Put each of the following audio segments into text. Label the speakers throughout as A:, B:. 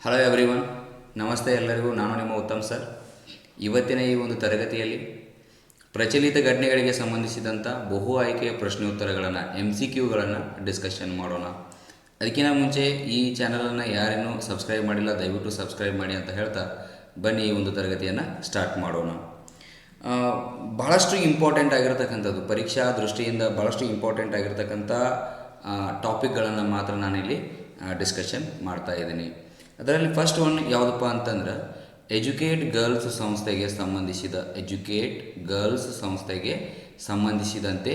A: Hello everyone, ನಮಸ್ತೆ ಎಲ್ಲರಿಗೂ. ನಾನು ನಿಮ್ಮ ಉತ್ತಮ್ ಸರ್. ಇವತ್ತಿನ ಈ ಒಂದು ತರಗತಿಯಲ್ಲಿ ಪ್ರಚಲಿತ ಘಟನೆಗಳಿಗೆ ಸಂಬಂಧಿಸಿದಂಥ ಬಹು ಆಯ್ಕೆಯ ಪ್ರಶ್ನೋತ್ತರಗಳನ್ನು MCQಗಳನ್ನು ಡಿಸ್ಕಷನ್ ಮಾಡೋಣ. ಅದಕ್ಕಿಂತ ಮುಂಚೆ ಈ ಚಾನಲನ್ನು ಯಾರೇನೂ ಸಬ್ಸ್ಕ್ರೈಬ್ ಮಾಡಿಲ್ಲ, ದಯವಿಟ್ಟು ಸಬ್ಸ್ಕ್ರೈಬ್ ಮಾಡಿ ಅಂತ ಹೇಳ್ತಾ ಬನ್ನಿ ಈ ಒಂದು ತರಗತಿಯನ್ನು ಸ್ಟಾರ್ಟ್ ಮಾಡೋಣ. ಬಹಳಷ್ಟು ಇಂಪಾರ್ಟೆಂಟ್ ಆಗಿರತಕ್ಕಂಥದ್ದು, ಪರೀಕ್ಷಾ ದೃಷ್ಟಿಯಿಂದ ಬಹಳಷ್ಟು ಇಂಪಾರ್ಟೆಂಟ್ ಆಗಿರತಕ್ಕಂಥ ಟಾಪಿಕ್ಗಳನ್ನು ಮಾತ್ರ ನಾನಿಲ್ಲಿ ಡಿಸ್ಕಷನ್ ಮಾಡ್ತಾ ಇದ್ದೀನಿ. ಅದರಲ್ಲಿ ಫಸ್ಟ್ ಒನ್ ಯಾವುದಪ್ಪ ಅಂತಂದ್ರೆ ಎಜುಕೇಟ್ ಗರ್ಲ್ಸ್ ಸಂಸ್ಥೆಗೆ ಸಂಬಂಧಿಸಿದಂತೆ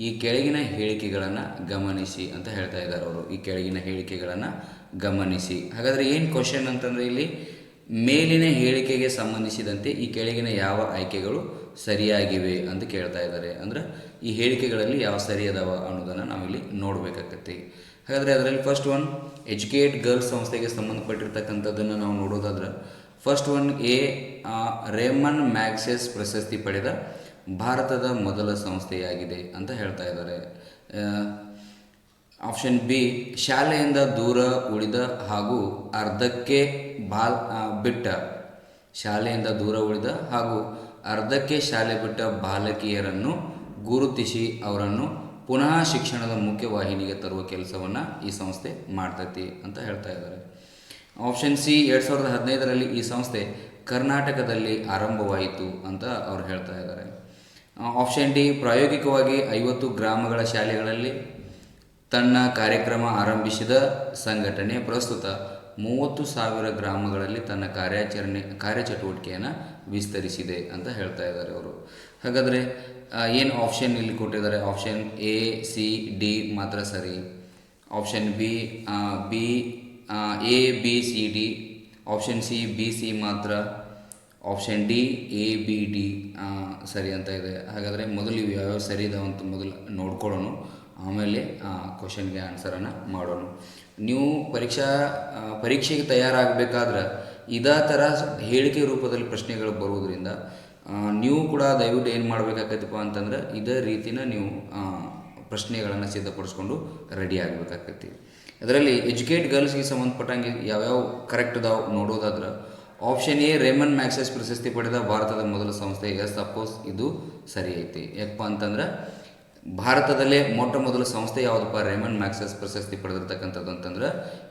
A: ಈ ಕೆಳಗಿನ ಹೇಳಿಕೆಗಳನ್ನು ಗಮನಿಸಿ ಅಂತ ಹೇಳ್ತಾ ಇದ್ದಾರೆ ಅವರು. ಈ ಕೆಳಗಿನ ಹೇಳಿಕೆಗಳನ್ನು ಗಮನಿಸಿ. ಹಾಗಾದರೆ ಏನು ಕ್ವಶನ್ ಅಂತಂದರೆ, ಇಲ್ಲಿ ಮೇಲಿನ ಹೇಳಿಕೆಗೆ ಸಂಬಂಧಿಸಿದಂತೆ ಈ ಕೆಳಗಿನ ಯಾವ ಆಯ್ಕೆಗಳು ಸರಿಯಾಗಿವೆ ಅಂತ ಕೇಳ್ತಾ ಇದ್ದಾರೆ. ಅಂದರೆ ಈ ಹೇಳಿಕೆಗಳಲ್ಲಿ ಯಾವ ಸರಿಯಾದವ ಅನ್ನೋದನ್ನು ನಾವಿಲ್ಲಿ ನೋಡಬೇಕಾಗತ್ತೆ. ಹಾಗಾದರೆ ಅದರಲ್ಲಿ ಫಸ್ಟ್ ಒನ್ ಎಜುಕೇಟ್ ಗರ್ಲ್ಸ್ ಸಂಸ್ಥೆಗೆ ಸಂಬಂಧಪಟ್ಟಿರ್ತಕ್ಕಂಥದ್ದನ್ನು ನಾವು ನೋಡೋದಾದ್ರೆ, ಫಸ್ಟ್ ಒನ್ ರೇಮನ್ ಮ್ಯಾಗ್ಸೆಸ್ ಪ್ರಶಸ್ತಿ ಪಡೆದ ಭಾರತದ ಮೊದಲ ಸಂಸ್ಥೆಯಾಗಿದೆ ಅಂತ ಹೇಳ್ತಾ ಇದ್ದಾರೆ. ಆಪ್ಷನ್ ಬಿ, ಶಾಲೆಯಿಂದ ದೂರ ಉಳಿದ ಹಾಗೂ ಅರ್ಧಕ್ಕೆ ಶಾಲೆ ಬಿಟ್ಟ ಬಾಲಕಿಯರನ್ನು ಗುರುತಿಸಿ ಅವರನ್ನು ಪುನಃ ಶಿಕ್ಷಣದ ಮುಖ್ಯವಾಹಿನಿಗೆ ತರುವ ಕೆಲಸವನ್ನು ಈ ಸಂಸ್ಥೆ ಮಾಡ್ತೈತಿ ಅಂತ ಹೇಳ್ತಾ ಇದ್ದಾರೆ. ಆಪ್ಷನ್ ಸಿ, 2015ರಲ್ಲಿ ಈ ಸಂಸ್ಥೆ ಕರ್ನಾಟಕದಲ್ಲಿ ಆರಂಭವಾಯಿತು ಅಂತ ಅವ್ರು ಹೇಳ್ತಾ ಇದ್ದಾರೆ. ಆಪ್ಷನ್ ಡಿ, ಪ್ರಾಯೋಗಿಕವಾಗಿ 50 ಗ್ರಾಮಗಳ ಶಾಲೆಗಳಲ್ಲಿ ತನ್ನ ಕಾರ್ಯಕ್ರಮ ಆರಂಭಿಸಿದ ಸಂಘಟನೆ ಪ್ರಸ್ತುತ 30,000 ಗ್ರಾಮಗಳಲ್ಲಿ ತನ್ನ ಕಾರ್ಯಚಟುವಟಿಕೆಯನ್ನು ವಿಸ್ತರಿಸಿದೆ ಅಂತ ಹೇಳ್ತಾ ಇದ್ದಾರೆ ಅವರು. ಹಾಗಾದರೆ ಏನು ಆಪ್ಷನ್ ಇಲ್ಲಿ ಕೊಟ್ಟಿದ್ದಾರೆ? ಆಪ್ಷನ್ ಎ, ಸಿ, ಡಿ ಮಾತ್ರ ಸರಿ. Option B A, B, C, D. Option C, B, C ಮಾತ್ರ. Option D, A, B, D ಸರಿ ಅಂತ ಇದೆ. ಹಾಗಾದರೆ ಮೊದಲು ಇವು ಯಾವ್ಯಾವ ಸರಿ ಇದಾವೆ ಅಂತ ಮೊದಲು ನೋಡ್ಕೊಳ್ಳೋಣ, ಆಮೇಲೆ ಕ್ವಶನ್ಗೆ ಆನ್ಸರನ್ನು ಮಾಡೋಣ. ನೀವು ಪರೀಕ್ಷೆಗೆ ತಯಾರಾಗಬೇಕಾದ್ರೆ ಇದೇ ಥರ ಹೇಳಿಕೆ ರೂಪದಲ್ಲಿ ಪ್ರಶ್ನೆಗಳು ಬರುವುದರಿಂದ ನೀವು ಕೂಡ ದಯವಿಟ್ಟು ಏನು ಮಾಡಬೇಕಾಗತ್ತಪ್ಪ ಅಂತಂದ್ರೆ ಇದೇ ರೀತಿನ ನೀವು ಪ್ರಶ್ನೆಗಳನ್ನು ಸಿದ್ಧಪಡಿಸ್ಕೊಂಡು ರೆಡಿ ಆಗಬೇಕಾಗತ್ತೆ. ಅದರಲ್ಲಿ ಎಜುಕೇಟ್ ಗರ್ಲ್ಸ್ಗೆ ಸಂಬಂಧಪಟ್ಟಂಗೆ ಯಾವ್ಯಾವ ಕರೆಕ್ಟ್ ಅದಾವೆ ನೋಡೋದಾದ್ರೆ, ಆಪ್ಷನ್ ಎ ರೇಮನ್ ಮ್ಯಾಗ್ಸೆಸ್ ಪ್ರಶಸ್ತಿ ಪಡೆದ ಭಾರತದ ಮೊದಲ ಸಂಸ್ಥೆ. ಎಸ್, ಅಫ್ಕೋರ್ಸ್ ಇದು ಸರಿ ಐತಿ. ಯಾಕಪ್ಪ ಅಂತಂದ್ರೆ ಭಾರತದಲ್ಲೇ ಮೊಟ್ಟ ಮೊದಲ ಸಂಸ್ಥೆ ಯಾವುದಪ್ಪ ರೇಮನ್ ಮ್ಯಾಗ್ಸೆಸ್ ಪ್ರಶಸ್ತಿ ಪಡೆದಿರ್ತಕ್ಕಂಥದ್ದು ಅಂತಂದ್ರೆ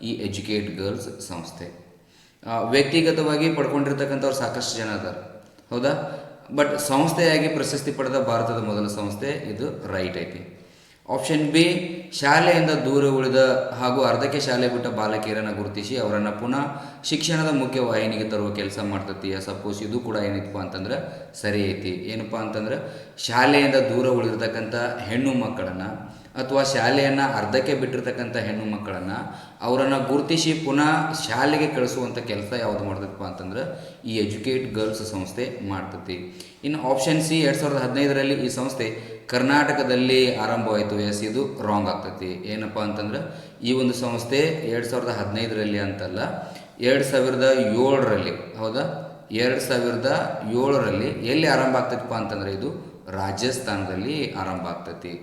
A: ಈ ಎಜುಕೇಟ್ ಗರ್ಲ್ಸ್ ಸಂಸ್ಥೆ. ವ್ಯಕ್ತಿಗತವಾಗಿ ಪಡ್ಕೊಂಡಿರ್ತಕ್ಕಂಥವ್ರು ಸಾಕಷ್ಟು ಜನ ಅದಾರೆ, ಹೌದಾ? ಬಟ್ ಸಂಸ್ಥೆಯಾಗಿ ಪ್ರಶಸ್ತಿ ಪಡೆದ ಭಾರತದ ಮೊದಲ ಸಂಸ್ಥೆ, ಇದು ರೈಟ್ ಐತಿ. ಆಪ್ಷನ್ ಬಿ, ಶಾಲೆಯಿಂದ ದೂರ ಉಳಿದ ಹಾಗೂ ಅರ್ಧಕ್ಕೆ ಶಾಲೆ ಬಿಟ್ಟ ಬಾಲಕಿಯರನ್ನು ಗುರುತಿಸಿ ಅವರನ್ನು ಪುನಃ ಶಿಕ್ಷಣದ ಮುಖ್ಯ ವಾಹಿನಿಗೆ ತರುವ ಕೆಲಸ ಮಾಡ್ತತಿ. ಸಪೋಸ್ ಇದು ಕೂಡ ಏನೈತಪ್ಪ ಅಂತಂದ್ರೆ ಸರಿ ಐತಿ. ಏನಪ್ಪ ಅಂತಂದ್ರೆ ಶಾಲೆಯಿಂದ ದೂರ ಉಳಿದಿರ್ತಕ್ಕಂಥ ಹೆಣ್ಣು ಮಕ್ಕಳನ್ನು ಅಥವಾ ಶಾಲೆಯನ್ನು ಅರ್ಧಕ್ಕೆ ಬಿಟ್ಟಿರ್ತಕ್ಕಂಥ ಹೆಣ್ಣು ಮಕ್ಕಳನ್ನು ಅವರನ್ನು ಗುರುತಿಸಿ ಪುನಃ ಶಾಲೆಗೆ ಕಳಿಸುವಂಥ ಕೆಲಸ ಯಾವುದು ಮಾಡ್ತೈತಪ್ಪ ಅಂತಂದ್ರೆ ಈ ಎಜುಕೇಟ್ ಗರ್ಲ್ಸ್ ಸಂಸ್ಥೆ ಮಾಡ್ತತಿ. ಇನ್ನು ಆಪ್ಷನ್ ಸಿ, 2015ರಲ್ಲಿ ಈ ಸಂಸ್ಥೆ ಕರ್ನಾಟಕದಲ್ಲಿ ಆರಂಭವಾಯಿತು. ಎಸ್, ಇದು ರಾಂಗ್ ಆಗ್ತೈತಿ. ಏನಪ್ಪ ಅಂತಂದ್ರೆ ಈ ಒಂದು ಸಂಸ್ಥೆ 2015ರಲ್ಲಿ ಅಂತಲ್ಲ, 2007ರಲ್ಲಿ, ಹೌದಾ? 2007ರಲ್ಲಿ ಎಲ್ಲಿ ಆರಂಭ ಆಗ್ತೈತಪ್ಪ ಅಂತಂದರೆ ಇದು ರಾಜಸ್ಥಾನದಲ್ಲಿ ಆರಂಭ ಆಗ್ತೈತಿ.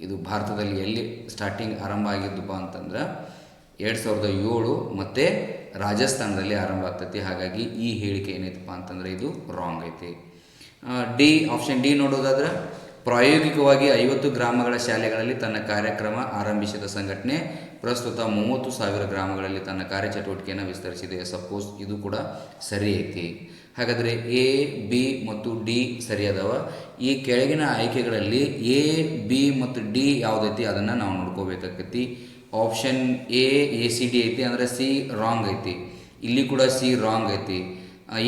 A: ಇದು ಭಾರತದಲ್ಲಿ ಎಲ್ಲಿ ಸ್ಟಾರ್ಟಿಂಗ್ ಆರಂಭ ಆಗಿದ್ದಪ್ಪ ಅಂತಂದ್ರೆ 2007 ಮತ್ತು ರಾಜಸ್ಥಾನದಲ್ಲಿ ಆರಂಭ ಆಗ್ತೈತಿ. ಹಾಗಾಗಿ ಈ ಹೇಳಿಕೆ ಏನೈತಪ್ಪ ಅಂತಂದರೆ ಇದು ರಾಂಗ್ ಐತಿ. ಡಿ, ಆಪ್ಷನ್ ಡಿ ನೋಡೋದಾದ್ರೆ, ಪ್ರಾಯೋಗಿಕವಾಗಿ 50 ಗ್ರಾಮಗಳ ಶಾಲೆಗಳಲ್ಲಿ ತನ್ನ ಕಾರ್ಯಕ್ರಮ ಆರಂಭಿಸಿದ ಸಂಘಟನೆ ಪ್ರಸ್ತುತ 30,000 ಗ್ರಾಮಗಳಲ್ಲಿ ತನ್ನ ಕಾರ್ಯಚಟುವಟಿಕೆಯನ್ನು ವಿಸ್ತರಿಸಿದೆ. ಸಪೋಸ್ ಇದು ಕೂಡ ಸರಿ ಐತಿ. ಹಾಗಾದರೆ ಎ, ಬಿ ಮತ್ತು ಡಿ ಸರಿಯಾದವ. ಈ ಕೆಳಗಿನ ಆಯ್ಕೆಗಳಲ್ಲಿ ಎ, ಬಿ ಮತ್ತು ಡಿ ಯಾವುದೈತಿ ಅದನ್ನು ನಾವು ನೋಡ್ಕೋಬೇಕಾಗತ್ತಿ. ಆಪ್ಷನ್ ಎ, ಸಿ, ಡಿ ಐತಿ, ಅಂದರೆ ಸಿ ರಾಂಗ್ ಐತಿ. ಇಲ್ಲಿ ಕೂಡ ಸಿ ರಾಂಗ್ ಐತಿ.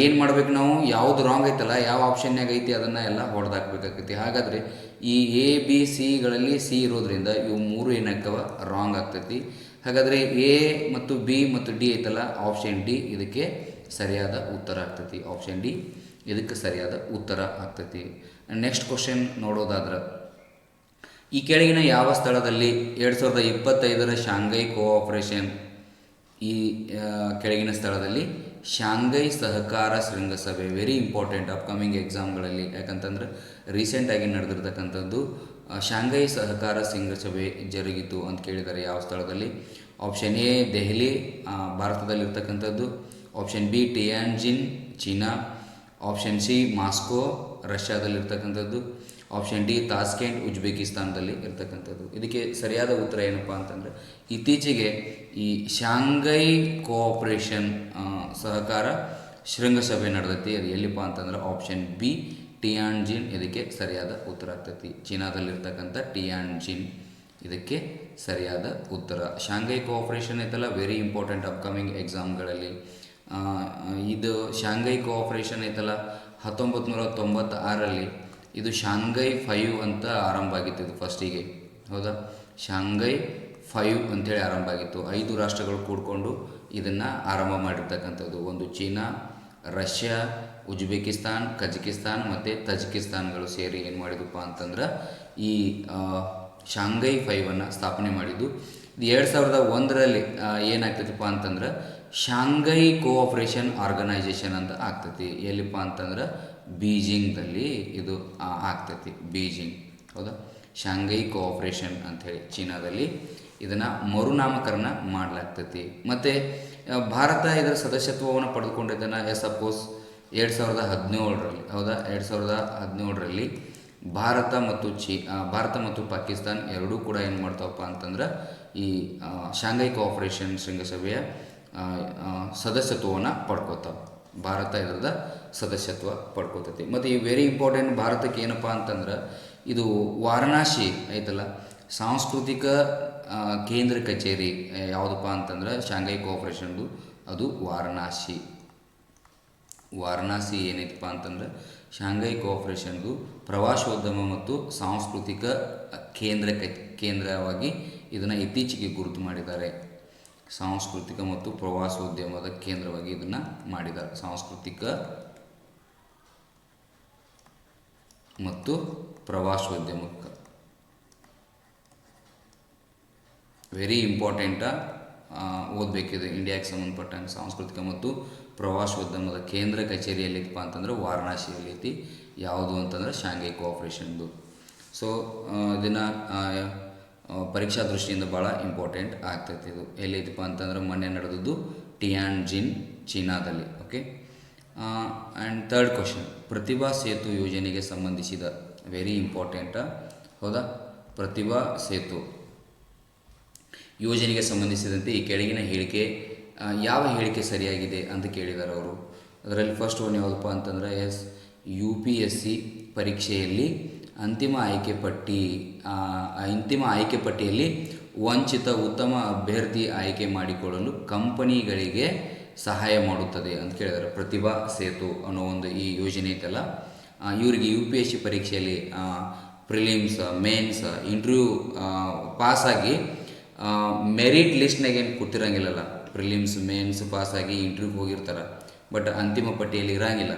A: ಏನು ಮಾಡ್ಬೇಕು ನಾವು? ಯಾವುದು ರಾಂಗ್ ಐತಲ್ಲ, ಯಾವ ಆಪ್ಷನ್ಯಾಗ ಐತಿ ಅದನ್ನು ಎಲ್ಲ ಹೊಡೆದಾಕ್ಬೇಕಾಗತ್ತಿ. ಹಾಗಾದರೆ ಈ ಎ, ಬಿ, ಸಿಗಳಲ್ಲಿ ಸಿ ಇರೋದ್ರಿಂದ ಇವು ಮೂರು ಏನಾಗ್ತವ ರಾಂಗ್ ಆಗ್ತೈತಿ. ಹಾಗಾದರೆ ಎ ಮತ್ತು ಬಿ ಮತ್ತು ಡಿ ಐತಲ್ಲ, ಆಪ್ಷನ್ ಡಿ ಇದಕ್ಕೆ ಸರಿಯಾದ ಉತ್ತರ ಆಗ್ತೈತಿ. ಆಪ್ಷನ್ ಡಿ ಇದಕ್ಕೆ ಸರಿಯಾದ ಉತ್ತರ ಆಗ್ತೈತಿ. ನೆಕ್ಸ್ಟ್ ಕ್ವಶನ್ ನೋಡೋದಾದ್ರೆ, ಈ ಕೆಳಗಿನ ಯಾವ ಸ್ಥಳದಲ್ಲಿ 2025ರ ಶಾಂಘೈ ಕೋಆಪರೇಷನ್, ಈ ಕೆಳಗಿನ ಸ್ಥಳದಲ್ಲಿ ಶಾಂಘೈ ಸಹಕಾರ ಶೃಂಗಸಭೆ, ವೆರಿ ಇಂಪಾರ್ಟೆಂಟ್ ಅಪ್ಕಮಿಂಗ್ ಎಕ್ಸಾಮ್ಗಳಲ್ಲಿ, ಯಾಕಂತಂದ್ರೆ ರೀಸೆಂಟಾಗಿ ನಡೆದಿರ್ತಕ್ಕಂಥದ್ದು ಶಾಂಘೈ ಸಹಕಾರ ಶೃಂಗಸಭೆ ಜರುಗಿತು ಅಂತ ಕೇಳಿದ್ದಾರೆ. ಯಾವ ಸ್ಥಳದಲ್ಲಿ? ಆಪ್ಷನ್ ಎ ದೆಹಲಿ ಭಾರತದಲ್ಲಿರ್ತಕ್ಕಂಥದ್ದು, option B Tianjin China, option C Moscow ರಷ್ಯಾದಲ್ಲಿರ್ತಕ್ಕಂಥದ್ದು, ಆಪ್ಷನ್ ಡಿ ತಾಸ್ಕೆಂಟ್ ಉಜ್ಬೇಕಿಸ್ತಾನದಲ್ಲಿ ಇರ್ತಕ್ಕಂಥದ್ದು. ಇದಕ್ಕೆ ಸರಿಯಾದ ಉತ್ತರ ಏನಪ್ಪ ಅಂತಂದರೆ ಇತ್ತೀಚೆಗೆ ಈ ಶಾಂಘೈ ಕೋಆಪ್ರೇಷನ್ ಸಹಕಾರ ಶೃಂಗಸಭೆ ನಡೆದೈತಿ. ಅದು ಎಲ್ಲಿಪ್ಪ ಅಂತಂದ್ರೆ ಆಪ್ಷನ್ ಬಿ ಟಿಯಾನ್ಜಿನ್ ಇದಕ್ಕೆ ಸರಿಯಾದ ಉತ್ತರ ಆಗ್ತೈತಿ. ಚೀನಾದಲ್ಲಿರ್ತಕ್ಕಂಥ ಟಿಯಾನ್ಜಿನ್ ಇದಕ್ಕೆ ಸರಿಯಾದ ಉತ್ತರ. ಶಾಂಘೈ ಕೋಆಪ್ರೇಷನ್ ಐತಲ್ಲ, ವೆರಿ ಇಂಪಾರ್ಟೆಂಟ್ ಅಪ್ಕಮಿಂಗ್ ಎಕ್ಸಾಮ್ಗಳಲ್ಲಿ. ಇದು ಶಾಂಘೈ ಕೋಆಪ್ರೇಷನ್ ಐತಲ್ಲ 1996ರಲ್ಲಿ ಇದು ಶಾಂಘೈ 5 ಅಂತ ಆರಂಭ ಆಗಿತ್ತು. ಇದು ಫಸ್ಟಿಗೆ ಹೌದಾ, ಶಾಂಘೈ 5 ಅಂಥೇಳಿ ಆರಂಭ ಆಗಿತ್ತು. 5 ರಾಷ್ಟ್ರಗಳು ಕೂಡಿಕೊಂಡು ಇದನ್ನು ಆರಂಭ ಮಾಡಿರ್ತಕ್ಕಂಥದ್ದು. ಒಂದು ಚೀನಾ, ರಷ್ಯಾ, ಉಜ್ಬೇಕಿಸ್ತಾನ್, ಕಜಕಿಸ್ತಾನ್ ಮತ್ತು ತಜಿಕಿಸ್ತಾನ್ಗಳು ಸೇರಿ ಏನು ಮಾಡಿದಪ್ಪ ಅಂತಂದ್ರೆ ಈ ಶಾಂಘೈ 5ಅನ್ನು ಸ್ಥಾಪನೆ ಮಾಡಿದ್ದು. ಇದು 2001ರಲ್ಲಿ ಏನಾಗ್ತೈತಿಪ್ಪ ಅಂತಂದ್ರೆ ಶಾಂಘೈ ಕೋಆಪ್ರೇಷನ್ ಆರ್ಗನೈಜೇಷನ್ ಅಂತ ಆಗ್ತೈತಿ. ಎಲ್ಲಿಪ್ಪ ಅಂತಂದ್ರೆ ಬೀಜಿಂಗ್ದಲ್ಲಿ ಇದು ಆಗ್ತೈತಿ, ಬೀಜಿಂಗ್ ಹೌದಾ. ಶಾಂಘೈ ಕೋಆಪ್ರೇಷನ್ ಅಂಥೇಳಿ ಚೀನಾದಲ್ಲಿ ಇದನ್ನು ಮರುನಾಮಕರಣ ಮಾಡಲಾಗ್ತೈತಿ. ಮತ್ತು ಭಾರತ ಇದರ ಸದಸ್ಯತ್ವವನ್ನು ಪಡೆದುಕೊಂಡಿದ್ದನ್ನು ಅಫ್ಕೋರ್ಸ್ 2017ರಲ್ಲಿ ಹೌದಾ. 2017ರಲ್ಲಿ ಭಾರತ ಮತ್ತು ಪಾಕಿಸ್ತಾನ್ ಎರಡೂ ಕೂಡ ಏನು ಮಾಡ್ತಾವಪ್ಪ ಅಂತಂದ್ರೆ ಈ ಶಾಂಘೈ ಕೋಆಪ್ರೇಷನ್ ಶೃಂಗಸಭೆಯ ಸದಸ್ಯತ್ವವನ್ನು ಪಡ್ಕೋತಾವೆ. ಭಾರತ ಇದರದ ಸದಸ್ಯತ್ವ ಪಡ್ಕೋತೈತಿ. ಮತ್ತು ಈ ವೆರಿ ಇಂಪಾರ್ಟೆಂಟ್ ಭಾರತಕ್ಕೆ ಏನಪ್ಪ ಅಂತಂದ್ರೆ ಇದು ವಾರಣಾಸಿ ಐತಲ್ಲ, ಸಾಂಸ್ಕೃತಿಕ ಕೇಂದ್ರ ಕಚೇರಿ ಯಾವುದಪ್ಪ ಅಂತಂದ್ರೆ ಶಾಂಘೈ ಕೋಆಪ್ರೇಷನ್ದು ಅದು ವಾರಣಾಸಿ ಏನೈತಪ್ಪ ಅಂತಂದ್ರೆ ಶಾಂಘೈ ಕೋಆಪ್ರೇಷನ್ದು ಪ್ರವಾಸೋದ್ಯಮ ಮತ್ತು ಸಾಂಸ್ಕೃತಿಕ ಕೇಂದ್ರವಾಗಿ ಇದನ್ನು ಇತ್ತೀಚೆಗೆ ಗುರುತು ಮಾಡಿದ್ದಾರೆ. ಸಾಂಸ್ಕೃತಿಕ ಮತ್ತು ಪ್ರವಾಸೋದ್ಯಮದ ಕೇಂದ್ರವಾಗಿ ಇದನ್ನು ಮಾಡಿದ್ದಾರೆ. ಸಾಂಸ್ಕೃತಿಕ ಮತ್ತು ಪ್ರವಾಸೋದ್ಯಮಕ್ಕೆ ವೆರಿ ಇಂಪಾರ್ಟೆಂಟ, ಓದಬೇಕಿದೆ. ಇಂಡಿಯಾಕ್ಕೆ ಸಂಬಂಧಪಟ್ಟಂಗೆ ಸಾಂಸ್ಕೃತಿಕ ಮತ್ತು ಪ್ರವಾಸೋದ್ಯಮದ ಕೇಂದ್ರ ಕಚೇರಿ ಎಲ್ಲಿತ್ತಪ್ಪ ಅಂತಂದ್ರೆ ವಾರಣಾಸಿಯಲ್ಲಿ ಐತಿ. ಯಾವುದು ಅಂತಂದ್ರೆ ಶಾಂಘೈ ಕೋಆಪ್ರೇಷನ್ದು. ಸೊ ಇದನ್ನು ಪರೀಕ್ಷಾ ದೃಷ್ಟಿಯಿಂದ ಭಾಳ ಇಂಪಾರ್ಟೆಂಟ್ ಆಗ್ತೈತಿ. ಇದು ಎಲ್ಲೈತಪ್ಪ ಅಂತಂದ್ರೆ ಮೊನ್ನೆ ನಡೆದದ್ದು ಟಿಯಾನ್ಜಿನ್ ಚೀನಾದಲ್ಲಿ. ಓಕೆ. ಆ್ಯಂಡ್ ಥರ್ಡ್ ಕ್ವಶನ್, ಪ್ರತಿಭಾ ಸೇತು ಯೋಜನೆಗೆ ಸಂಬಂಧಿಸಿದ ವೆರಿ ಇಂಪಾರ್ಟೆಂಟ ಹೌದಾ. ಪ್ರತಿಭಾ ಸೇತು ಯೋಜನೆಗೆ ಸಂಬಂಧಿಸಿದಂತೆ ಈ ಕೆಳಗಿನ ಹೇಳಿಕೆ ಯಾವ ಹೇಳಿಕೆ ಸರಿಯಾಗಿದೆ ಅಂತ ಕೇಳಿದ್ದಾರೆ ಅವರು. ಅದರಲ್ಲಿ ಫಸ್ಟ್ ಒನ್ ಯಾವುದಪ್ಪ ಅಂತಂದರೆ UPSC ಪರೀಕ್ಷೆಯಲ್ಲಿ ಅಂತಿಮ ಆಯ್ಕೆ ಪಟ್ಟಿಯಲ್ಲಿ ವಂಚಿತ ಉತ್ತಮ ಅಭ್ಯರ್ಥಿ ಆಯ್ಕೆ ಮಾಡಿಕೊಳ್ಳಲು ಕಂಪನಿಗಳಿಗೆ ಸಹಾಯ ಮಾಡುತ್ತದೆ ಅಂತ ಕೇಳಿದ್ದಾರೆ. ಪ್ರತಿಭಾ ಸೇತು ಅನ್ನೋ ಒಂದು ಈ ಯೋಜನೆ ಐತಲ್ಲ, ಇವರಿಗೆ UPSC ಪರೀಕ್ಷೆಯಲ್ಲಿ ಪ್ರಿಲಿಮ್ಸ್, ಮೇನ್ಸ್, ಇಂಟರ್ವ್ಯೂ ಪಾಸಾಗಿ ಮೆರಿಟ್ ಲಿಸ್ಟ್ನಾಗ ಏನು ಕೂತಿರಂಗಿಲ್ಲಲ್ಲ. ಪ್ರಿಲಿಮ್ಸ್, ಮೇನ್ಸ್ ಪಾಸಾಗಿ ಇಂಟರ್ವ್ಯೂಗೆ ಹೋಗಿರ್ತಾರೆ, ಬಟ್ ಅಂತಿಮ ಪಟ್ಟಿಯಲ್ಲಿ ಇರೋಂಗಿಲ್ಲ.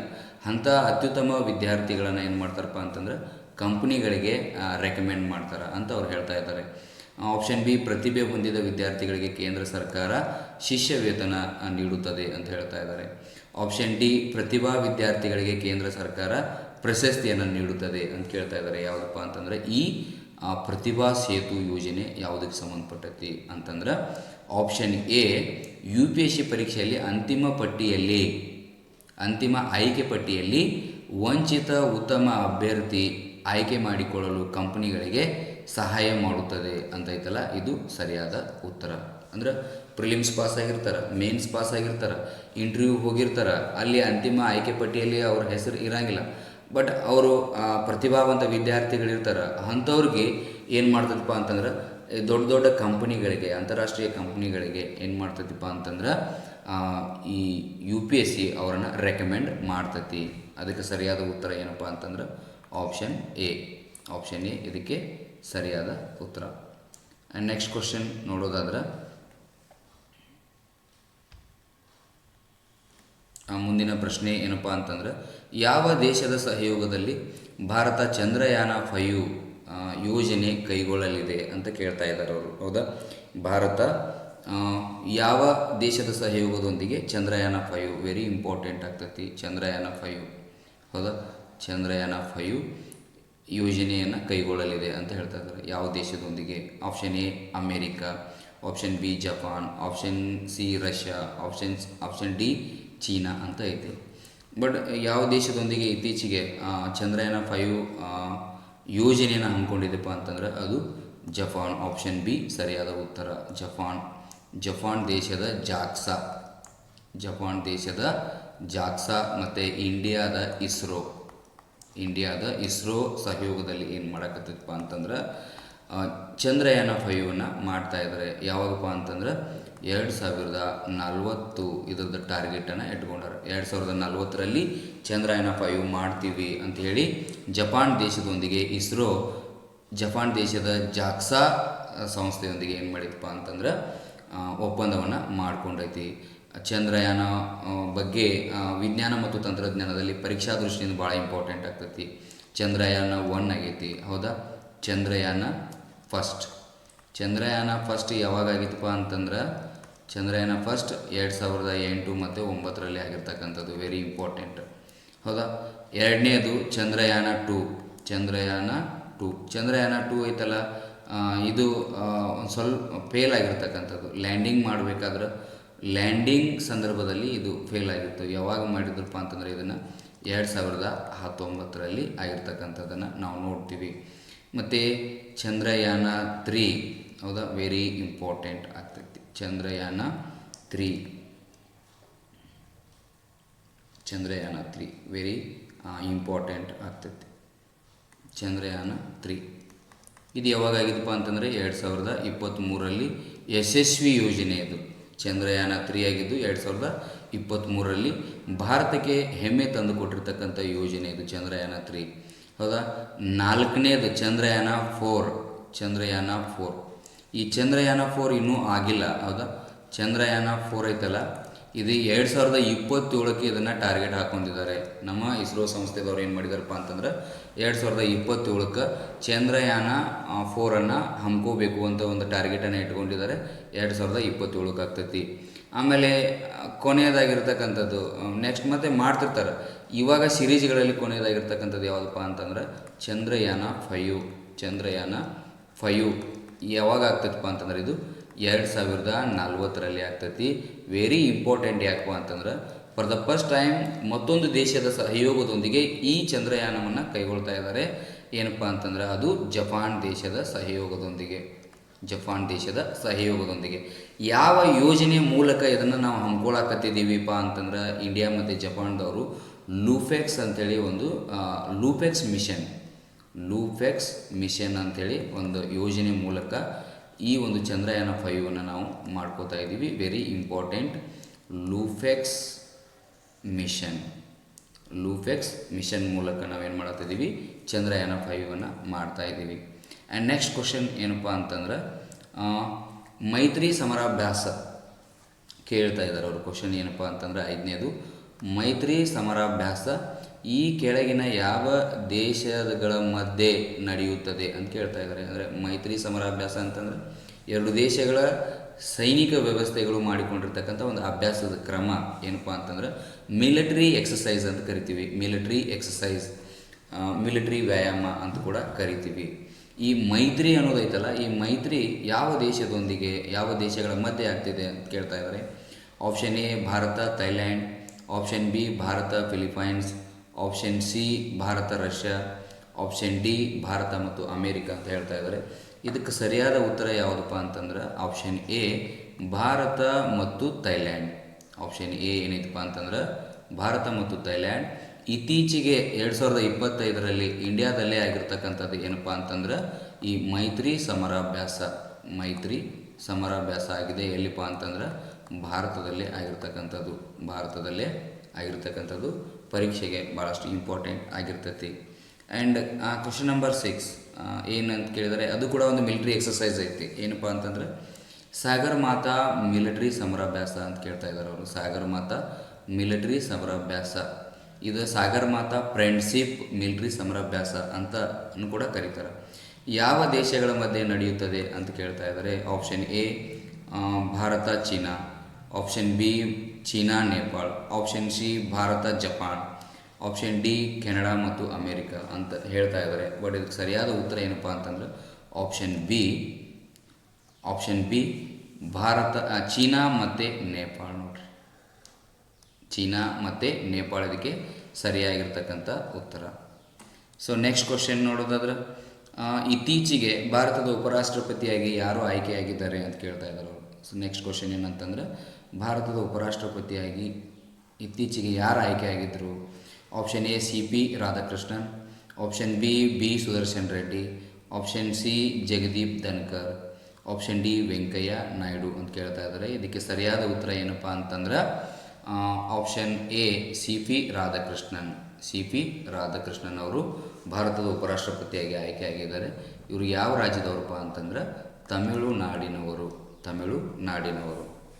A: ಅಂಥ ಅತ್ಯುತ್ತಮ ವಿದ್ಯಾರ್ಥಿಗಳನ್ನು ಏನು ಮಾಡ್ತಾರಪ್ಪ ಅಂತಂದ್ರೆ ಕಂಪ್ನಿಗಳಿಗೆ ರೆಕಮೆಂಡ್ ಮಾಡ್ತಾರೆ ಅಂತ ಅವ್ರು ಹೇಳ್ತಾ ಇದ್ದಾರೆ. ಆಪ್ಷನ್ ಬಿ, ಪ್ರತಿಭೆ ಹೊಂದಿದ ವಿದ್ಯಾರ್ಥಿಗಳಿಗೆ ಕೇಂದ್ರ ಸರ್ಕಾರ ಶಿಷ್ಯ ವೇತನ ನೀಡುತ್ತದೆ ಅಂತ ಹೇಳ್ತಾ ಇದ್ದಾರೆ. ಆಪ್ಷನ್ ಡಿ, ಪ್ರತಿಭಾ ವಿದ್ಯಾರ್ಥಿಗಳಿಗೆ ಕೇಂದ್ರ ಸರ್ಕಾರ ಪ್ರಶಸ್ತಿಯನ್ನು ನೀಡುತ್ತದೆ ಅಂತ ಕೇಳ್ತಾ ಇದ್ದಾರೆ. ಯಾವುದಪ್ಪ ಅಂತಂದರೆ ಈ ಪ್ರತಿಭಾ ಸೇತು ಯೋಜನೆ ಯಾವುದಕ್ಕೆ ಸಂಬಂಧಪಟ್ಟೈತಿ ಅಂತಂದ್ರೆ ಆಪ್ಷನ್ ಎ, UPSC ಪರೀಕ್ಷೆಯಲ್ಲಿ ಅಂತಿಮ ಆಯ್ಕೆ ಪಟ್ಟಿಯಲ್ಲಿ ವಂಚಿತ ಉತ್ತಮ ಅಭ್ಯರ್ಥಿ ಆಯ್ಕೆ ಮಾಡಿಕೊಳ್ಳಲು ಕಂಪನಿಗಳಿಗೆ ಸಹಾಯ ಮಾಡುತ್ತದೆ ಅಂತೈತಲ್ಲ, ಇದು ಸರಿಯಾದ ಉತ್ತರ. ಅಂದ್ರೆ ಪ್ರಿಲಿಮ್ಸ್ ಪಾಸ್ ಆಗಿರ್ತಾರೆ, ಮೇನ್ಸ್ ಪಾಸ್ ಆಗಿರ್ತಾರೆ, ಇಂಟರ್ವ್ಯೂ ಹೋಗಿರ್ತಾರೆ, ಅಲ್ಲಿ ಅಂತಿಮ ಆಯ್ಕೆ ಪಟ್ಟಿಯಲ್ಲಿ ಅವ್ರ ಹೆಸರು ಇರೋಂಗಿಲ್ಲ, ಬಟ್ ಅವರು ಪ್ರತಿಭಾವಂತ ವಿದ್ಯಾರ್ಥಿಗಳಿರ್ತಾರೆ. ಅಂಥವ್ರಿಗೆ ಏನು ಮಾಡ್ತದಪ್ಪ ಅಂತಂದ್ರೆ ದೊಡ್ಡ ದೊಡ್ಡ ಕಂಪನಿಗಳಿಗೆ, ಅಂತಾರಾಷ್ಟ್ರೀಯ ಕಂಪ್ನಿಗಳಿಗೆ ಏನು ಮಾಡ್ತೈತಿಪ್ಪ ಅಂತಂದ್ರೆ ಈ UPSC ಅವರನ್ನು ರೆಕಮೆಂಡ್ ಮಾಡ್ತೈತಿ. ಅದಕ್ಕೆ ಸರಿಯಾದ ಉತ್ತರ ಏನಪ್ಪ ಅಂತಂದ್ರೆ ಆಪ್ಷನ್ ಎ ಇದಕ್ಕೆ ಸರಿಯಾದ ಉತ್ತರ. ಆ್ಯಂಡ್ ನೆಕ್ಸ್ಟ್ ಕ್ವಶನ್ ನೋಡೋದಾದ್ರೆ ಮುಂದಿನ ಪ್ರಶ್ನೆ ಏನಪ್ಪ ಅಂತಂದ್ರೆ ಯಾವ ದೇಶದ ಸಹಯೋಗದಲ್ಲಿ ಭಾರತ ಚಂದ್ರಯಾನ 5 ಯೋಜನೆ ಕೈಗೊಳ್ಳಲಿದೆ ಅಂತ ಕೇಳ್ತಾ ಇದ್ದಾರೆ ಅವರು. ಹೌದಾ, ಭಾರತ ಯಾವ ದೇಶದ ಸಹಯೋಗದೊಂದಿಗೆ ಚಂದ್ರಯಾನ 5 ವೆರಿ ಇಂಪಾರ್ಟೆಂಟ್ ಆಗ್ತೈತಿ. ಚಂದ್ರಯಾನ 5 ಹೌದಾ, ಚಂದ್ರಯಾನ 5 ಯೋಜನೆಯನ್ನು ಕೈಗೊಳ್ಳಲಿದೆ ಅಂತ ಹೇಳ್ತಾ ಇದ್ದಾರೆ. ಯಾವ ದೇಶದೊಂದಿಗೆ? Option A America, option B Japan, option C Russia, option D China ಅಂತ ಐತಿ. ಬಟ್ ಯಾವ ದೇಶದೊಂದಿಗೆ ಇತ್ತೀಚೆಗೆ ಚಂದ್ರಯಾನ 5 ಯೋಜನೆಯನ್ನು ಹಮ್ಮಿಕೊಂಡಿದೆಪ್ಪ ಅಂತಂದ್ರೆ ಅದು ಜಪಾನ್. ಆಪ್ಷನ್ ಬಿ ಸರಿಯಾದ ಉತ್ತರ. ಜಪಾನ್ ದೇಶದ ಜಾಕ್ಸಾ ಮತ್ತು ಇಂಡಿಯಾದ ಇಸ್ರೋ ಸಹಯೋಗದಲ್ಲಿ ಏನು ಮಾಡಕತ್ತೈತಪ್ಪ ಅಂತಂದ್ರೆ ಚಂದ್ರಯಾನ 5 ಮಾಡ್ತಾ ಇದ್ದಾರೆ. ಯಾವಾಗಪ್ಪ ಅಂತಂದ್ರೆ 2040 ಇದರದ ಟಾರ್ಗೆಟನ್ನು ಇಟ್ಕೊಂಡಾರೆ. 2040ರಲ್ಲಿ ಚಂದ್ರಯಾನ 5 ಮಾಡ್ತೀವಿ ಅಂತ ಹೇಳಿ ಜಪಾನ್ ದೇಶದೊಂದಿಗೆ ಜಪಾನ್ ದೇಶದ ಜಾಕ್ಸಾ ಸಂಸ್ಥೆಯೊಂದಿಗೆ ಏನು ಮಾಡಿದಪ್ಪ ಅಂತಂದ್ರೆ ಒಪ್ಪಂದವನ್ನು ಮಾಡ್ಕೊಂಡೈತಿ. ಚಂದ್ರಯಾನ ಬಗ್ಗೆ ವಿಜ್ಞಾನ ಮತ್ತು ತಂತ್ರಜ್ಞಾನದಲ್ಲಿ ಪರೀಕ್ಷಾ ದೃಷ್ಟಿಯಿಂದ ಭಾಳ ಇಂಪಾರ್ಟೆಂಟ್ ಆಗ್ತೈತಿ. ಚಂದ್ರಯಾನ 1 ಆಗೈತಿ, ಹೌದಾ. ಚಂದ್ರಯಾನ ಫಸ್ಟ್ ಯಾವಾಗ ಆಗಿತ್ತಪ್ಪ ಅಂತಂದ್ರೆ ಚಂದ್ರಯಾನ 2008 ಮತ್ತು 2009ರಲ್ಲಿ ಆಗಿರ್ತಕ್ಕಂಥದ್ದು, ವೆರಿ ಇಂಪಾರ್ಟೆಂಟ್, ಹೌದಾ. ಎರಡನೇದು ಚಂದ್ರಯಾನ 2 ಐತಲ್ಲ, ಇದು ಒಂದು ಸ್ವಲ್ಪ ಫೇಲ್ ಆಗಿರ್ತಕ್ಕಂಥದ್ದು. ಲ್ಯಾಂಡಿಂಗ್ ಸಂದರ್ಭದಲ್ಲಿ ಇದು ಫೇಲ್ ಆಗಿತ್ತು. ಯಾವಾಗ ಮಾಡಿದ್ರಪ್ಪ ಅಂತಂದರೆ ಇದನ್ನು 2019ರಲ್ಲಿ ಆಗಿರ್ತಕ್ಕಂಥದ್ದನ್ನು ನಾವು ನೋಡ್ತೀವಿ. ಮತ್ತು ಚಂದ್ರಯಾನ 3, ಹೌದಾ, ವೆರಿ ಇಂಪಾರ್ಟೆಂಟ್ ಆಗ್ತೈತಿ. ಚಂದ್ರಯಾನ 3 ವೆರಿ ಇಂಪಾರ್ಟೆಂಟ್ ಆಗ್ತೈತಿ. ಚಂದ್ರಯಾನ 3 ಇದು ಯಾವಾಗ ಆಗಿದೆಪ್ಪ ಅಂತಂದರೆ 2023ರಲ್ಲಿ ಯಶಸ್ವಿ ಯೋಜನೆ. ಇದು ಚಂದ್ರಯಾನ 3 ಆಗಿದ್ದು 2023ರಲ್ಲಿ ಭಾರತಕ್ಕೆ ಹೆಮ್ಮೆ ತಂದು ಕೊಟ್ಟಿರ್ತಕ್ಕಂಥ ಯೋಜನೆ ಇದು ಚಂದ್ರಯಾನ 3, ಹೌದಾ. ನಾಲ್ಕನೇದು ಚಂದ್ರಯಾನ 4. ಈ ಚಂದ್ರಯಾನ 4 ಇನ್ನೂ ಆಗಿಲ್ಲ, ಹೌದಾ. ಚಂದ್ರಯಾನ 4 ಐತಲ್ಲ, ಇದು 2027ಕ್ಕೆ ಇದನ್ನು ಟಾರ್ಗೆಟ್ ಹಾಕ್ಕೊಂಡಿದ್ದಾರೆ. ನಮ್ಮ ಇಸ್ರೋ ಸಂಸ್ಥೆದವ್ರು ಏನು ಮಾಡಿದಾರಪ್ಪ ಅಂತಂದ್ರೆ 2027ಕ್ಕೆ ಚಂದ್ರಯಾನ 4 ಹಮ್ಕೋಬೇಕು ಅಂತ ಒಂದು ಟಾರ್ಗೆಟನ್ನು ಇಟ್ಕೊಂಡಿದ್ದಾರೆ. 2027ಕ್ಕೆ ಆಗ್ತೈತಿ. ಆಮೇಲೆ ಕೊನೆಯದಾಗಿರ್ತಕ್ಕಂಥದ್ದು ನೆಕ್ಸ್ಟ್ ಮತ್ತೆ ಮಾಡ್ತಿರ್ತಾರೆ. ಇವಾಗ ಸಿರೀಸ್ಗಳಲ್ಲಿ ಕೊನೆಯದಾಗಿರ್ತಕ್ಕಂಥದ್ದು ಯಾವುದಪ್ಪ ಅಂತಂದ್ರೆ ಚಂದ್ರಯಾನ 5 ಯಾವಾಗ ಆಗ್ತೈತಪ್ಪ ಅಂತಂದ್ರೆ ಇದು 2040ರಲ್ಲಿ ಆಗ್ತೈತಿ. Very important. ಯಾಕಪ್ಪ ಅಂತಂದ್ರೆ ಫಾರ್ ದ ಫಸ್ಟ್ ಟೈಮ್ ಮತ್ತೊಂದು ದೇಶದ ಸಹಯೋಗದೊಂದಿಗೆ ಈ ಚಂದ್ರಯಾನವನ್ನು ಕೈಗೊಳ್ತಾ ಇದ್ದಾರೆ. ಏನಪ್ಪ ಅಂತಂದ್ರೆ ಅದು ಜಪಾನ್ ದೇಶದ ಸಹಯೋಗದೊಂದಿಗೆ. ಯಾವ ಯೋಜನೆಯ ಮೂಲಕ ಇದನ್ನು ನಾವು ಹಮ್ಮಿಕೊಳ್ಳಕತ್ತಿದ್ದೀವಿಪ್ಪ ಅಂತಂದ್ರೆ ಇಂಡಿಯಾ ಮತ್ತು ಜಪಾನ್ದವರು ಲೂಫೆಕ್ಸ್ ಅಂಥೇಳಿ ಒಂದು ಲೂಫೆಕ್ಸ್ ಮಿಷನ್ ಅಂಥೇಳಿ ಒಂದು ಯೋಜನೆ ಮೂಲಕ ಈ ಒಂದು ಚಂದ್ರಯಾನ 5 ನಾವು ಮಾಡ್ಕೋತಾ ಇದ್ದೀವಿ. Very important. ಲೂಫೆಕ್ಸ್ ಮಿಷನ್ ಮೂಲಕ ನಾವೇನು ಮಾಡ್ತಾಯಿದ್ದೀವಿ, ಚಂದ್ರಯಾನ 5 ಮಾಡ್ತಾ ಇದ್ದೀವಿ. ಆ್ಯಂಡ್ ನೆಕ್ಸ್ಟ್ ಕ್ವಶನ್ ಏನಪ್ಪ ಅಂತಂದ್ರೆ ಮೈತ್ರಿ ಸಮರಾಭ್ಯಾಸ ಕೇಳ್ತಾ ಇದ್ದಾರೆ ಅವರು. ಕ್ವಶನ್ ಏನಪ್ಪ ಅಂತಂದ್ರೆ 5ನೇದು ಮೈತ್ರಿ ಸಮರಾಭ್ಯಾಸ ಈ ಕೆಳಗಿನ ಯಾವ ದೇಶಗಳ ಮಧ್ಯೆ ನಡೆಯುತ್ತದೆ ಅಂತ ಕೇಳ್ತಾ ಇದ್ದಾರೆ. ಅಂದರೆ ಮೈತ್ರಿ ಸಮರಾಭ್ಯಾಸ ಅಂತಂದರೆ 2 ದೇಶಗಳ ಸೈನಿಕ ವ್ಯವಸ್ಥೆಗಳು ಮಾಡಿಕೊಂಡಿರ್ತಕ್ಕಂಥ ಒಂದು ಅಭ್ಯಾಸದ ಕ್ರಮ. ಏನಪ್ಪ ಅಂತಂದ್ರೆ ಮಿಲಿಟರಿ ಎಕ್ಸಸೈಸ್ ಅಂತ ಕರಿತೀವಿ. ಮಿಲಿಟರಿ ವ್ಯಾಯಾಮ ಅಂತ ಕೂಡ ಕರಿತೀವಿ. ಈ ಮೈತ್ರಿ ಅನ್ನೋದೈತಲ್ಲ, ಈ ಮೈತ್ರಿ ಯಾವ ದೇಶಗಳ ಮಧ್ಯೆ ಆಗ್ತಿದೆ ಅಂತ ಕೇಳ್ತಾ ಇದ್ದಾರೆ. Option A Bharat Thailand, option B Bharat Philippines, option C Bharat Russia, option D Bharat ಮತ್ತು ಅಮೇರಿಕಾ ಅಂತ ಹೇಳ್ತಾ ಇದ್ದಾರೆ. ಇದಕ್ಕೆ ಸರಿಯಾದ ಉತ್ತರ ಯಾವುದಪ್ಪ ಅಂತಂದ್ರೆ ಆಪ್ಷನ್ ಎ ಭಾರತ ಮತ್ತು ಥೈಲ್ಯಾಂಡ್. ಆಪ್ಷನ್ ಎ ಏನೈತಪ್ಪ ಅಂತಂದ್ರೆ ಭಾರತ ಮತ್ತು ಥೈಲ್ಯಾಂಡ್. ಇತ್ತೀಚೆಗೆ 2025ರಲ್ಲಿ ಇಂಡಿಯಾದಲ್ಲೇ ಆಗಿರ್ತಕ್ಕಂಥದ್ದು ಏನಪ್ಪ ಅಂತಂದ್ರೆ ಈ ಮೈತ್ರಿ ಸಮರಾಭ್ಯಾಸ ಆಗಿದೆ. ಎಲ್ಲಿಪ್ಪ ಅಂತಂದ್ರೆ ಭಾರತದಲ್ಲೇ ಆಗಿರ್ತಕ್ಕಂಥದ್ದು ಪರೀಕ್ಷೆಗೆ ಭಾಳಷ್ಟು ಇಂಪಾರ್ಟೆಂಟ್ ಆಗಿರ್ತೈತಿ. ಆ್ಯಂಡ್ ಕ್ವಶನ್ ನಂಬರ್ 6 ಏನಂತ ಕೇಳಿದರೆ ಅದು ಕೂಡ ಒಂದು ಮಿಲಿಟ್ರಿ ಎಕ್ಸಸೈಸ್ ಐತಿ. ಏನಪ್ಪ ಅಂತಂದ್ರೆ ಸಾಗರ್ ಮಾತಾ ಮಿಲಿಟ್ರಿ ಸಮರಾಭ್ಯಾಸ ಅಂತ ಕೇಳ್ತಾ ಇದ್ದಾರೆ ಅವರು. ಸಾಗರ್ ಮಾತಾ ಮಿಲಿಟ್ರಿ ಸಮರಾಭ್ಯಾಸ, ಇದು ಸಾಗರ್ ಮಾತಾ ಫ್ರೆಂಡ್ಶಿಪ್ ಮಿಲಿಟ್ರಿ ಸಮರಾಭ್ಯಾಸ ಅಂತ ಕೂಡ ಕರೀತಾರೆ. ಯಾವ ದೇಶಗಳ ಮಧ್ಯೆ ನಡೆಯುತ್ತದೆ ಅಂತ ಕೇಳ್ತಾ ಇದ್ದಾರೆ. Option A Bharat China, option B China Nepal, option C Bharat Japan, option D Canada ಮತ್ತು ಅಮೇರಿಕಾ ಅಂತ ಹೇಳ್ತಾ ಇದ್ದಾರೆ. ಬಟ್ ಇದಕ್ಕೆ ಸರಿಯಾದ ಉತ್ತರ ಏನಪ್ಪ ಅಂತಂದ್ರೆ ಆಪ್ಷನ್ ಬಿ ಚೀನಾ ಮತ್ತು ನೇಪಾಳ ನೋಡ್ರಿ. ಚೀನಾ ಮತ್ತು ನೇಪಾಳ ಇದಕ್ಕೆ ಸರಿಯಾಗಿರ್ತಕ್ಕಂಥ ಉತ್ತರ. ಸೊ ನೆಕ್ಸ್ಟ್ ಕ್ವಶನ್ ನೋಡೋದಾದ್ರೆ, ಇತ್ತೀಚೆಗೆ ಭಾರತದ ಉಪರಾಷ್ಟ್ರಪತಿಯಾಗಿ ಯಾರು ಆಯ್ಕೆಯಾಗಿದ್ದಾರೆ ಅಂತ ಕೇಳ್ತಾ ಇದ್ದಾರೆ ಅವರು. ಸೊ ನೆಕ್ಸ್ಟ್ ಕ್ವಶನ್ ಏನಂತಂದ್ರೆ, ಭಾರತದ ಉಪರಾಷ್ಟ್ರಪತಿಯಾಗಿ ಇತ್ತೀಚೆಗೆ ಯಾರು ಆಯ್ಕೆಯಾಗಿದ್ದರು? Option A C P Radhakrishnan, option B Sudarshan Reddy, option C Jagdeep Dhankhar, option D Venkaiah Naidu ಅಂತ ಕೇಳ್ತಾ ಇದ್ದಾರೆ. ಇದಕ್ಕೆ ಸರಿಯಾದ ಉತ್ತರ ಏನಪ್ಪ ಅಂತಂದ್ರೆ option A C P Radhakrishnan ಅವರು ಭಾರತದ ಉಪರಾಷ್ಟ್ರಪತಿಯಾಗಿ ಆಯ್ಕೆಯಾಗಿದ್ದಾರೆ. ಇವರು ಯಾವ ರಾಜ್ಯದವರಪ್ಪ ಅಂತಂದ್ರೆ ತಮಿಳುನಾಡಿನವರು.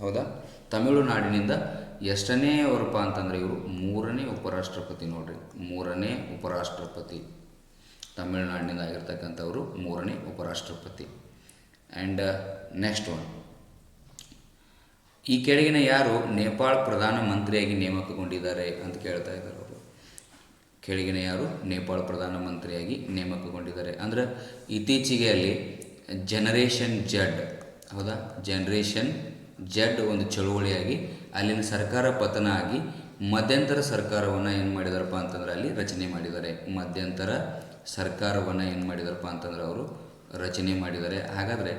A: ಹೌದಾ, ತಮಿಳುನಾಡಿನಿಂದ ಎಷ್ಟನೇ ಅವರಪ್ಪ ಅಂತಂದರೆ ಇವರು 3ನೇ ಉಪರಾಷ್ಟ್ರಪತಿ ನೋಡ್ರಿ. 3ನೇ ಉಪರಾಷ್ಟ್ರಪತಿ ತಮಿಳುನಾಡಿನಿಂದ ಆಗಿರ್ತಕ್ಕಂಥವರು 3ನೇ ಉಪರಾಷ್ಟ್ರಪತಿ. ಆ್ಯಂಡ್ ನೆಕ್ಸ್ಟ್ ಒನ್, ಈ ಕೆಳಗಿನ ಯಾರು ನೇಪಾಳ ಪ್ರಧಾನಮಂತ್ರಿಯಾಗಿ ನೇಮಕಗೊಂಡಿದ್ದಾರೆ ಅಂತ ಕೇಳ್ತಾ ಇದ್ದಾರೆ ಅವರು. ಕೆಳಗಿನ ಯಾರು ನೇಪಾಳ ಪ್ರಧಾನಮಂತ್ರಿಯಾಗಿ ನೇಮಕಗೊಂಡಿದ್ದಾರೆ ಅಂದರೆ ಇತ್ತೀಚೆಗೆ ಅಲ್ಲಿ ಜನರೇಷನ್ ಜಡ್ ಒಂದು ಚಳುವಳಿಯಾಗಿ ಅಲ್ಲಿನ ಸರ್ಕಾರ ಪತನ ಆಗಿ ಮಧ್ಯಂತರ ಸರ್ಕಾರವನ್ನು ಏನು ಮಾಡಿದಾರಪ್ಪ ಅಂತಂದ್ರೆ ಅಲ್ಲಿ ರಚನೆ ಮಾಡಿದ್ದಾರೆ. ಅವರು ರಚನೆ ಮಾಡಿದ್ದಾರೆ. ಹಾಗಾದರೆ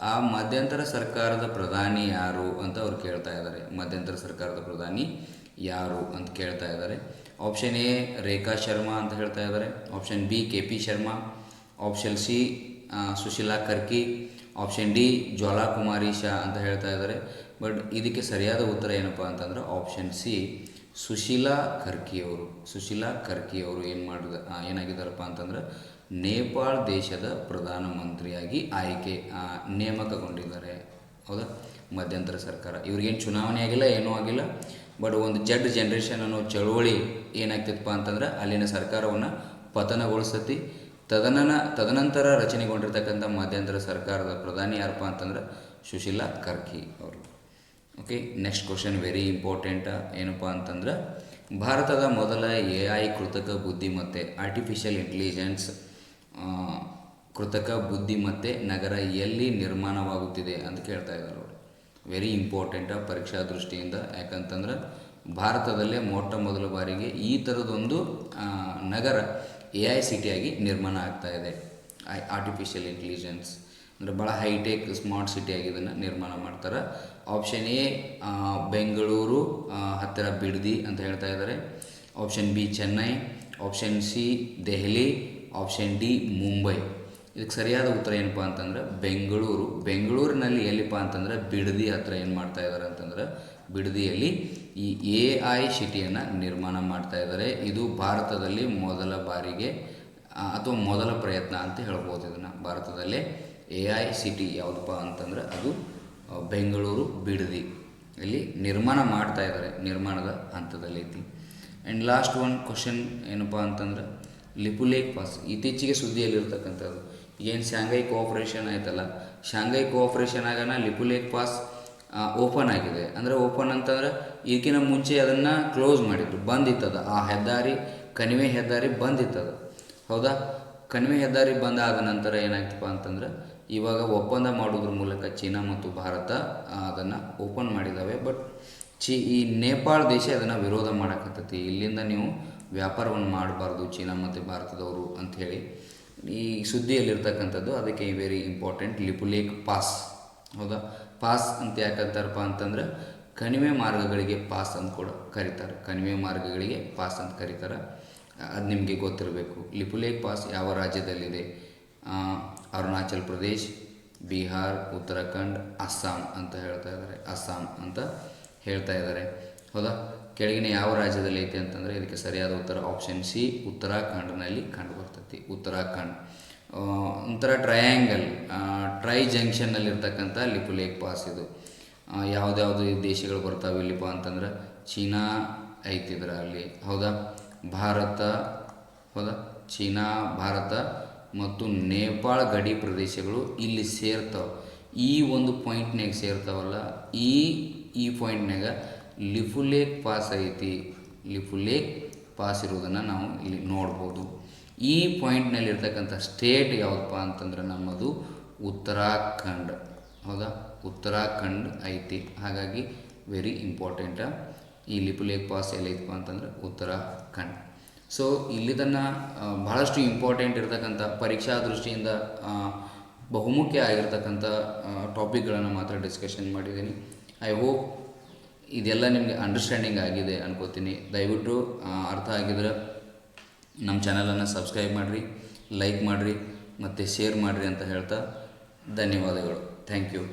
A: ಆ ಮಧ್ಯಂತರ ಸರ್ಕಾರದ ಪ್ರಧಾನಿ ಯಾರು ಅಂತ ಅವ್ರು ಕೇಳ್ತಾ ಇದ್ದಾರೆ. ಮಧ್ಯಂತರ ಸರ್ಕಾರದ ಪ್ರಧಾನಿ ಯಾರು ಅಂತ ಕೇಳ್ತಾ ಇದ್ದಾರೆ. ಆಪ್ಷನ್ ಎ ರೇಖಾ ಶರ್ಮಾ ಅಂತ ಹೇಳ್ತಾ ಇದ್ದಾರೆ, option B KP Sharma, option C Sushila Karki, option D Jwalakumari Shah ಅಂತ ಹೇಳ್ತಾ ಇದ್ದಾರೆ. ಬಟ್ ಇದಕ್ಕೆ ಸರಿಯಾದ ಉತ್ತರ ಏನಪ್ಪ ಅಂತಂದ್ರೆ ಆಪ್ಷನ್ ಸಿ ಸುಶೀಲಾ ಕರ್ಕಿ ಅವರು ಏನಾಗಿದ್ದಾರಪ್ಪ ಅಂತಂದ್ರೆ ನೇಪಾಳ ದೇಶದ ಪ್ರಧಾನಮಂತ್ರಿಯಾಗಿ ನೇಮಕಗೊಂಡಿದ್ದಾರೆ. ಹೌದಾ, ಮಧ್ಯಂತರ ಸರ್ಕಾರ. ಇವ್ರಿಗೇನು ಚುನಾವಣೆ ಆಗಿಲ್ಲ, ಏನೂ ಆಗಿಲ್ಲ. ಬಟ್ ಒಂದು ಜನರೇಷನ್ ಅನ್ನೋ ಚಳುವಳಿ ಏನಾಗ್ತಿತ್ತಪ್ಪ ಅಂತಂದ್ರೆ ಅಲ್ಲಿನ ಸರ್ಕಾರವನ್ನು ಪತನಗೊಳಿಸತಿ. ತದನಂತರ ರಚನೆಗೊಂಡಿರ್ತಕ್ಕಂಥ ಮಧ್ಯಂತರ ಸರ್ಕಾರದ ಪ್ರಧಾನಿ ಯಾರಪ್ಪ ಅಂತಂದ್ರೆ ಸುಶೀಲಾ ಕರ್ಕಿ ಅವರು. Okay, next question very important. ಏನಪ್ಪ ಅಂತಂದ್ರೆ ಭಾರತದ ಮೊದಲ AI ಕೃತಕ ಬುದ್ಧಿಮತ್ತೆ ಆರ್ಟಿಫಿಷಿಯಲ್ ಇಂಟೆಲಿಜೆನ್ಸ್ ಕೃತಕ ಬುದ್ಧಿಮತ್ತೆ ನಗರ ಎಲ್ಲಿ ನಿರ್ಮಾಣವಾಗುತ್ತಿದೆ ಅಂತ ಕೇಳ್ತಾ ಇದ್ದಾರೆ ಅವರು. ವೆರಿ ಇಂಪಾರ್ಟೆಂಟ್ ಪರೀಕ್ಷಾ ದೃಷ್ಟಿಯಿಂದ. ಯಾಕಂತಂದ್ರೆ ಭಾರತದಲ್ಲೇ ಮೊಟ್ಟ ಮೊದಲ ಬಾರಿಗೆ ಈ ಥರದೊಂದು ನಗರ AI ಸಿಟಿಯಾಗಿ ನಿರ್ಮಾಣ ಆಗ್ತಾ ಇದೆ. ಆರ್ಟಿಫಿಷಿಯಲ್ ಇಂಟೆಲಿಜೆನ್ಸ್ ಅಂದರೆ ಭಾಳ ಹೈಟೆಕ್ ಸ್ಮಾರ್ಟ್ ಸಿಟಿಯಾಗಿ ಇದನ್ನು ನಿರ್ಮಾಣ ಮಾಡ್ತಾರೆ. ಆಪ್ಷನ್ ಎ ಬೆಂಗಳೂರು ಹತ್ತಿರ ಬಿಡದಿ ಅಂತ ಹೇಳ್ತಾ ಇದ್ದಾರೆ, option B Chennai, option C Delhi, option D Mumbai. ಇದಕ್ಕೆ ಸರಿಯಾದ ಉತ್ತರ ಏನಪ್ಪ ಅಂತಂದ್ರೆ ಬೆಂಗಳೂರಿನಲ್ಲಿ ಎಲ್ಲಿಪ್ಪ ಅಂತಂದ್ರೆ ಬಿಡದಿ ಹತ್ರ ಏನು ಮಾಡ್ತಾ ಇದ್ದಾರೆ ಅಂತಂದ್ರೆ ಬಿಡದಿಯಲ್ಲಿ ಈ AI ಸಿಟಿಯನ್ನು ನಿರ್ಮಾಣ ಮಾಡ್ತಾ ಇದ್ದಾರೆ. ಇದು ಭಾರತದಲ್ಲಿ ಮೊದಲ ಬಾರಿಗೆ ಅಥವಾ ಮೊದಲ ಪ್ರಯತ್ನ ಅಂತ ಹೇಳ್ಬೋದು. ಇದನ್ನು ಭಾರತದಲ್ಲೇ AI ಸಿಟಿ ಯಾವುದಪ್ಪ ಅಂತಂದ್ರೆ ಅದು ಬೆಂಗಳೂರು ಬಿಡದಿ ಇಲ್ಲಿ ನಿರ್ಮಾಣ ಮಾಡ್ತಾ ಇದ್ದಾರೆ, ನಿರ್ಮಾಣದ ಹಂತದಲ್ಲಿ ಐತಿ. ಆ್ಯಂಡ್ ಲಾಸ್ಟ್ ಒನ್ ಕ್ವಶನ್ ಏನಪ್ಪ ಅಂತಂದ್ರೆ ಲಿಪುಲೇಖ್ ಪಾಸ್ ಇತ್ತೀಚೆಗೆ ಸುದ್ದಿಯಲ್ಲಿರ್ತಕ್ಕಂಥದ್ದು. ಏನು ಶಾಂಘೈ ಕೋಆಪ್ರೇಷನ್ ಆಯ್ತಲ್ಲ, ಶಾಂಘೈ ಕೋಆಪ್ರೇಷನ್ ಆಗೋಣ ಲಿಪುಲೇಖ್ ಪಾಸ್ ಓಪನ್ ಆಗಿದೆ. ಅಂದರೆ ಓಪನ್ ಅಂತಂದ್ರೆ ಇದಕ್ಕಿಂತ ಮುಂಚೆ ಅದನ್ನು ಕ್ಲೋಸ್ ಮಾಡಿದ್ರು, ಬಂದಿತ್ತದ ಆ ಹೆದ್ದಾರಿ, ಕಣಿವೆ ಹೆದ್ದಾರಿ ಬಂದಿತ್ತದ. ಹೌದಾ, ಕಣಿವೆ ಹೆದ್ದಾರಿ ಬಂದಾದ ನಂತರ ಏನಾಯ್ತಪ್ಪ ಅಂತಂದ್ರೆ ಇವಾಗ ಒಪ್ಪಂದ ಮಾಡೋದ್ರ ಮೂಲಕ ಚೀನಾ ಮತ್ತು ಭಾರತ ಅದನ್ನು ಓಪನ್ ಮಾಡಿದ್ದಾವೆ. ಬಟ್ ಈ ನೇಪಾಳ ದೇಶ ಅದನ್ನು ವಿರೋಧ ಮಾಡಕತ್ತೈತಿ. ಇಲ್ಲಿಂದ ನೀವು ವ್ಯಾಪಾರವನ್ನು ಮಾಡಬಾರ್ದು ಚೀನಾ ಮತ್ತು ಭಾರತದವರು ಅಂಥೇಳಿ ಈ ಸುದ್ದಿಯಲ್ಲಿರ್ತಕ್ಕಂಥದ್ದು. ಅದಕ್ಕೆ ವೆರಿ ಇಂಪಾರ್ಟೆಂಟ್ ಲಿಪುಲೇಖ್ ಪಾಸ್. ಹೌದಾ, ಪಾಸ್ ಅಂತ ಯಾಕಂತಾರಪ್ಪ ಅಂತಂದ್ರೆ ಕಣಿವೆ ಮಾರ್ಗಗಳಿಗೆ ಪಾಸ್ ಅಂತ ಕೂಡ ಕರೀತಾರೆ. ಅದು ನಿಮಗೆ ಗೊತ್ತಿರಬೇಕು. ಲಿಪುಲೇಖ್ ಪಾಸ್ ಯಾವ ರಾಜ್ಯದಲ್ಲಿದೆ? ಅರುಣಾಚಲ್ ಪ್ರದೇಶ್, ಬಿಹಾರ್, ಉತ್ತರಾಖಂಡ್, ಅಸ್ಸಾಂ ಅಂತ ಹೇಳ್ತಾ ಇದ್ದಾರೆ. ಹೌದಾ, ಕೆಳಗಿನ ಯಾವ ರಾಜ್ಯದಲ್ಲಿ ಐತೆ ಅಂತಂದರೆ ಇದಕ್ಕೆ ಸರಿಯಾದ ಉತ್ತರ ಆಪ್ಷನ್ ಸಿ ಉತ್ತರಾಖಂಡ್ನಲ್ಲಿ ಕಂಡುಬರ್ತೈತಿ. ಉತ್ತರಾಖಂಡ್ ಒಂಥರ ಟ್ರೈ ಜಂಕ್ಷನ್ನಲ್ಲಿರ್ತಕ್ಕಂಥ ಲಿಪುಲೇಖ್ ಪಾಸ್. ಇದು ಯಾವುದ್ಯಾವುದು ದೇಶಗಳು ಬರ್ತಾವೆ ಇಲ್ಲಿಪ್ಪ ಅಂತಂದ್ರೆ ಚೀನಾ ಐತಿದ್ರ ಅಲ್ಲಿ. ಹೌದಾ, ಚೀನಾ, ಭಾರತ ಮತ್ತು ನೇಪಾಳ ಗಡಿ ಪ್ರದೇಶಗಳು ಇಲ್ಲಿ ಸೇರ್ತಾವೆ. ಈ ಒಂದು ಪಾಯಿಂಟ್ನಾಗ ಸೇರ್ತಾವಲ್ಲ, ಈ ಪಾಯಿಂಟ್ನಾಗ ಲಿಪುಲೇಖ್ ಪಾಸ್ ಐತಿ. ಲಿಪುಲೇಖ್ ಪಾಸ್ ಇರೋದನ್ನು ನಾವು ಇಲ್ಲಿ ನೋಡ್ಬೋದು. ಈ ಪಾಯಿಂಟ್ನಲ್ಲಿರ್ತಕ್ಕಂಥ ಸ್ಟೇಟ್ ಯಾವುದಪ್ಪ ಅಂತಂದ್ರೆ ನಮ್ಮದು ಉತ್ತರಾಖಂಡ್. ಹೌದಾ, ಉತ್ತರಾಖಂಡ್ ಐತಿ. ಹಾಗಾಗಿ ವೆರಿ ಇಂಪಾರ್ಟೆಂಟ. ಈ ಲಿಪುಲೇಖ್ ಪಾಸ್ ಎಲ್ಲೈತಪ್ಪ ಅಂತಂದ್ರೆ ಉತ್ತರಾಖಂಡ್. ಸೊ ಇಲ್ಲಿ ಬಹಳಷ್ಟು ಇಂಪಾರ್ಟೆಂಟ್ ಇರತಕ್ಕಂಥ ಪರೀಕ್ಷಾ ದೃಷ್ಟಿಯಿಂದ ಬಹುಮುಖ್ಯ ಆಗಿರ್ತಕ್ಕಂಥ ಟಾಪಿಕ್ಗಳನ್ನು ಮಾತ್ರ ಡಿಸ್ಕಷನ್ ಮಾಡಿದ್ದೀನಿ. ಐ ಹೋಪ್ ಇದೆಲ್ಲ ನಿಮಗೆ ಅಂಡರ್ಸ್ಟ್ಯಾಂಡಿಂಗ್ ಆಗಿದೆ ಅನ್ಕೋತೀನಿ. ದಯವಿಟ್ಟು ಅರ್ಥ ಆಗಿದ್ರೆ ನಮ್ಮ ಚಾನಲನ್ನು ಸಬ್ಸ್ಕ್ರೈಬ್ ಮಾಡಿರಿ, ಲೈಕ್ ಮಾಡಿರಿ ಮತ್ತು ಶೇರ್ ಮಾಡಿರಿ ಅಂತ ಹೇಳ್ತಾ ಧನ್ಯವಾದಗಳು. Thank you.